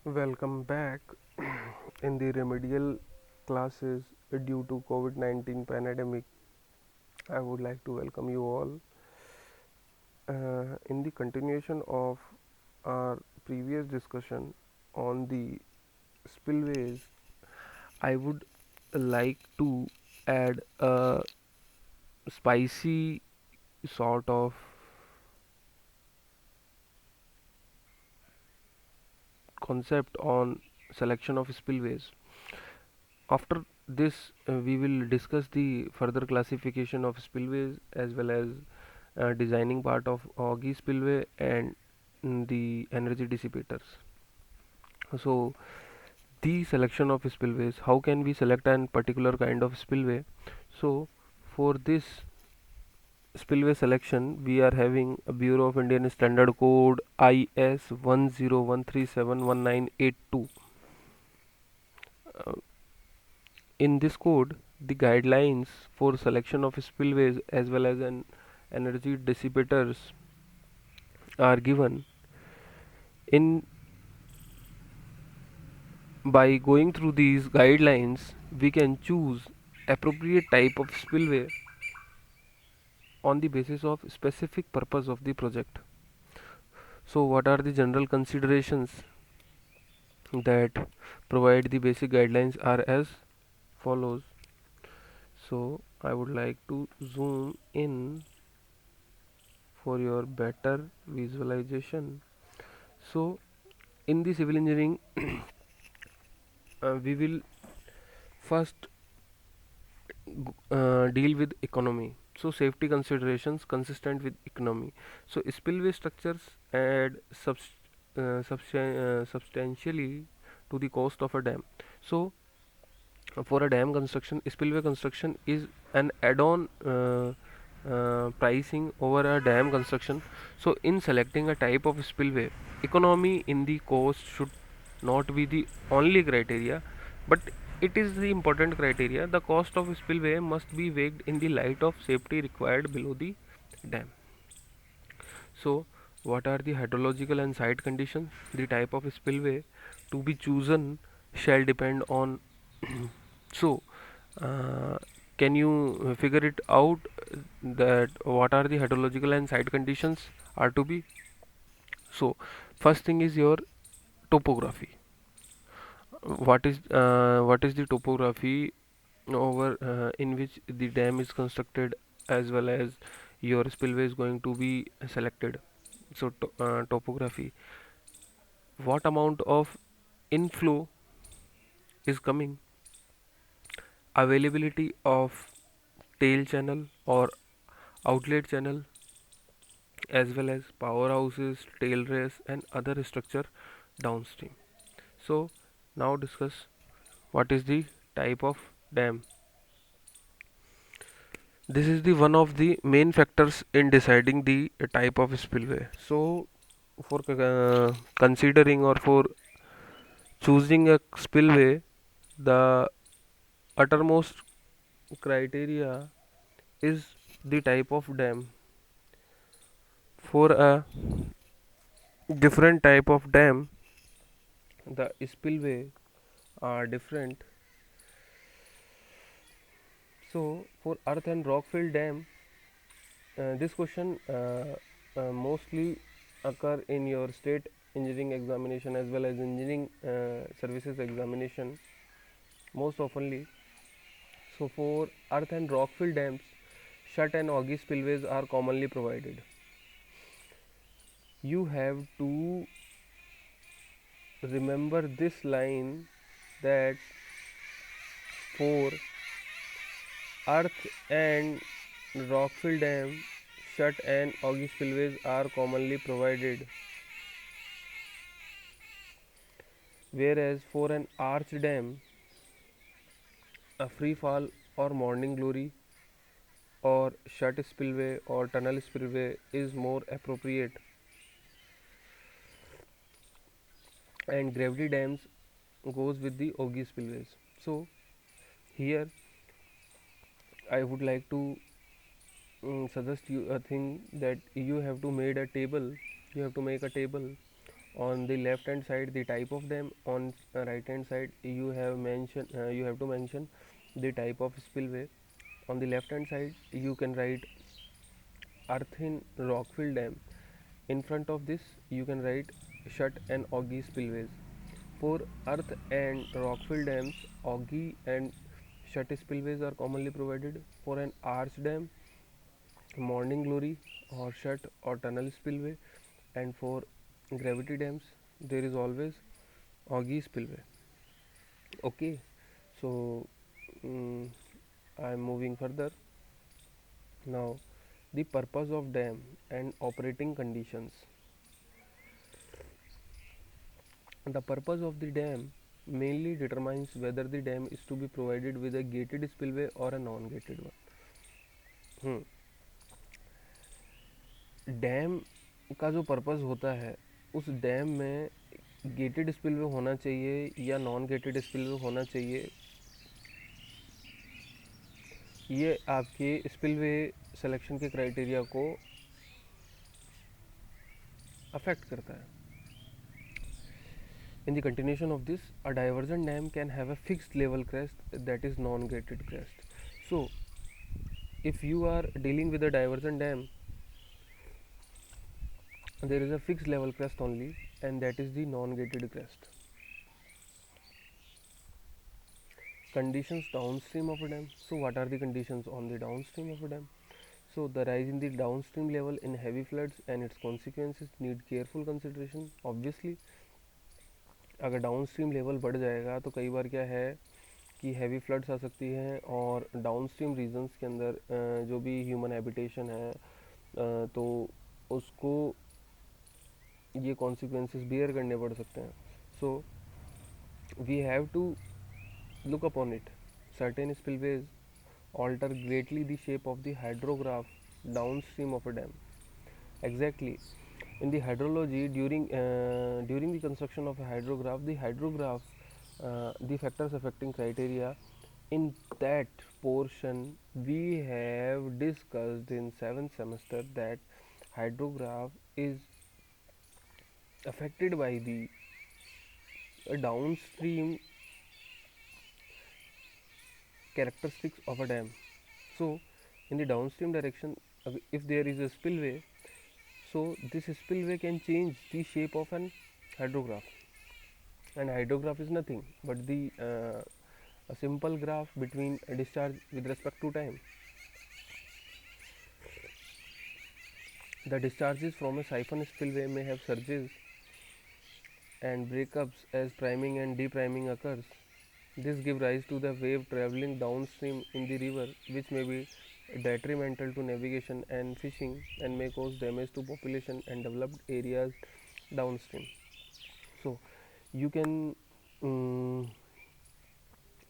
Welcome back. In the remedial classes due to COVID-19 pandemic, I would like to welcome you all. In the continuation of our previous discussion on the spillways, I would like to add a spicy sort of concept on selection of spillways. After this, we will discuss the further classification of spillways as well as designing part of augie spillway and the energy dissipators. So, the selection of spillways. How can we select an particular kind of spillway? So, for this spillway selection, we are having a Bureau of Indian Standard Code IS 1013711982. In this code, the guidelines for selection of spillways as well as an energy dissipators are given. In By going through these guidelines, we can choose appropriate type of spillway on the basis of specific purpose of the project. So what are the general considerations that provide the basic guidelines are as follows. So I would like to zoom in for your better visualization. So in the civil engineering, we will first deal with economy. So safety considerations consistent with economy. So spillway structures add substantially to the cost of a dam. So for a dam construction, spillway construction is an add-on pricing over a dam construction. So in selecting a type of spillway, economy in the cost should not be the only criteria, but it is the important criteria. The cost of spillway must be weighed in the light of safety required below the dam. So what are the hydrological and site conditions? The type of spillway to be chosen shall depend on so uh, can you figure it out that what are the hydrological and site conditions are to be? So first thing is your topography. What is the topography over in which the dam is constructed as well as your spillway is going to be selected. So topography, what amount of inflow is coming, availability of tail channel or outlet channel, as well as powerhouses, tail race and other structure downstream. So now discuss what is the type of dam. This is the one of the main factors in deciding the type of spillway. So for considering or for choosing a spillway, the uttermost criteria is the type of dam. For a different type of dam, the spillway are different. So for earth and rock fill dam, this question mostly occur in your state engineering examination as well as engineering services examination most oftenly. So for earth and rock fill dams, shut and augie spillways are commonly provided. You have to remember this line that for earth and rockfill dam, shut and augie spillways are commonly provided, whereas for an arch dam, a free fall or morning glory or shut spillway or tunnel spillway is more appropriate, and gravity dams goes with the augie spillways. So here I would like to suggest you a thing that you have to make a table On the left hand side the type of dam, on right hand side you have to mention the type of spillway. On the left hand side you can write earthen rockfill dam. In front of this you can write shut and augie spillways. For earth and rockfill dams, augie and shut spillways are commonly provided. For an arch dam, morning glory or shut or tunnel spillway, and for gravity dams there is always augie spillway. Okay, so mm, I am moving further now. The purpose of dam and operating conditions. The purpose of the dam mainly determines whether the dam is to be provided with a gated spillway or a non-gated one. Dam का जो purpose होता है, उस dam में gated spillway होना चाहिए या non gated spillway होना चाहिए, ये आपके स्पिलवे सिलेक्शन के क्राइटेरिया को अफेक्ट करता है. In the continuation of this, a diversion dam can have a fixed level crest that is non-gated crest. So, if you are dealing with a diversion dam, there is a fixed level crest only, and that is the non-gated crest. Conditions downstream of a dam. So, what are the conditions on the downstream of a dam? So, the rise in the downstream level in heavy floods and its consequences need careful consideration. Obviously, अगर downstream level बढ़ जाएगा तो कई बार क्या है कि heavy floods आ सकती हैं, और डाउनस्ट्रीम रीजन्स के अंदर जो भी ह्यूमन हैबिटेशन है तो उसको ये कॉन्सिक्वेंसेस बियर करने पड़ सकते हैं. So we have to look upon it. Certain spillways alter greatly the shape of the hydrograph downstream of a dam. Exactly. In the hydrology, during the construction of a hydrograph, the factors affecting criteria in that portion we have discussed in 7th semester that hydrograph is affected by the downstream characteristics of a dam. So, in the downstream direction, if there is a spillway, so this spillway can change the shape of an hydrograph. And hydrograph is nothing but the a simple graph between a discharge with respect to time. The discharges from a siphon spillway may have surges and breakups as priming and depriming occurs. This gives rise to the wave traveling downstream in the river, which may be detrimental to navigation and fishing and may cause damage to population and developed areas downstream. So, you can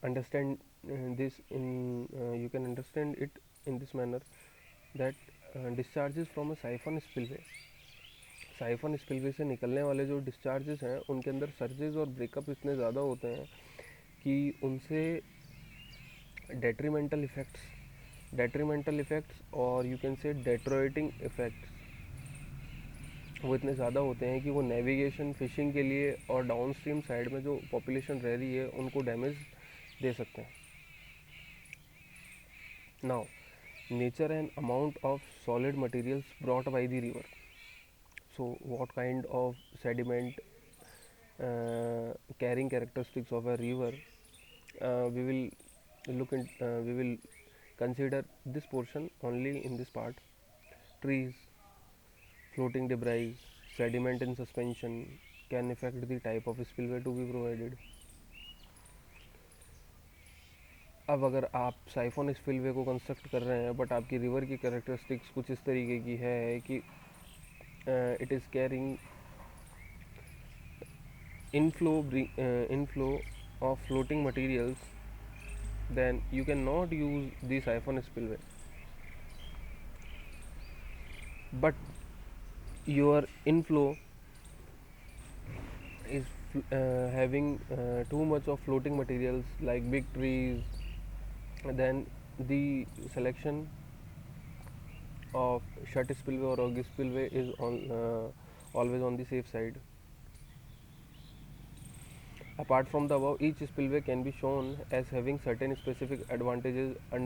understand you can understand it in this manner that discharges from a siphon spillway. Siphon spillway से निकलने वाले जो discharges हैं उनके अंदर surges और breakup इतने ज़्यादा होते हैं कि उनसे डेट्रीमेंटल इफ़ेक्ट्स और यू कैन से डेट्रोइटिंग इफ़ेक्ट्स वो इतने ज़्यादा होते हैं कि वो नेविगेशन फिशिंग के लिए और डाउनस्ट्रीम साइड में जो पॉपुलेशन रह रही है उनको डैमेज दे सकते हैं. Now nature and amount of solid materials brought by the river. So, what kind of sediment carrying characteristics of a river? We will consider this portion only in this part. Trees, floating debris, sediment in suspension can affect the type of spillway to be provided. अब अगर आप siphon spillway को construct कर रहे हैं but आपकी river की characteristics कुछ इस तरीके की है कि it is carrying inflow of floating materials, then you cannot use the siphon spillway. But your inflow is having too much of floating materials like big trees, then the selection of shut spillway or augie spillway is always on the safe side. Apart from the above, each spillway can be shown as having certain specific advantages